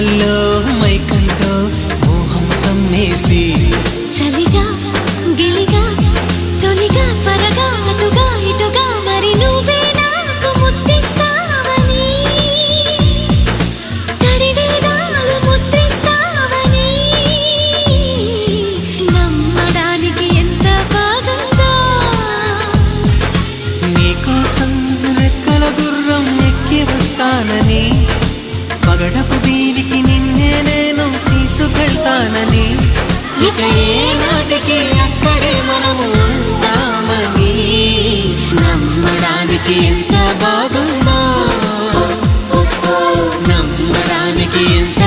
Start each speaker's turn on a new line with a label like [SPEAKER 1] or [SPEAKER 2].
[SPEAKER 1] కళ్ళల్లో మైకంతో మోహం కమ్మేసి
[SPEAKER 2] చలిగా గిలిగా తొలిగా త్వరగా అటుగా ఇటుగా మరి నువ్వే నాకు ముద్దిస్తావని తడివేదాలు ముద్రిస్తావని నమ్మడానికి ఎంత బాగుందో
[SPEAKER 1] నీకోసం రెక్కల గుర్రం ఎక్కి వస్తానని పగడపు దీనికి నిన్నే నేను తీసుకెళ్తానని ఇక ఏనాటికి అక్కడే మనము ఉంటామని నమ్మడానికి ఎంత బాగుందో నమ్మడానికి ఎంత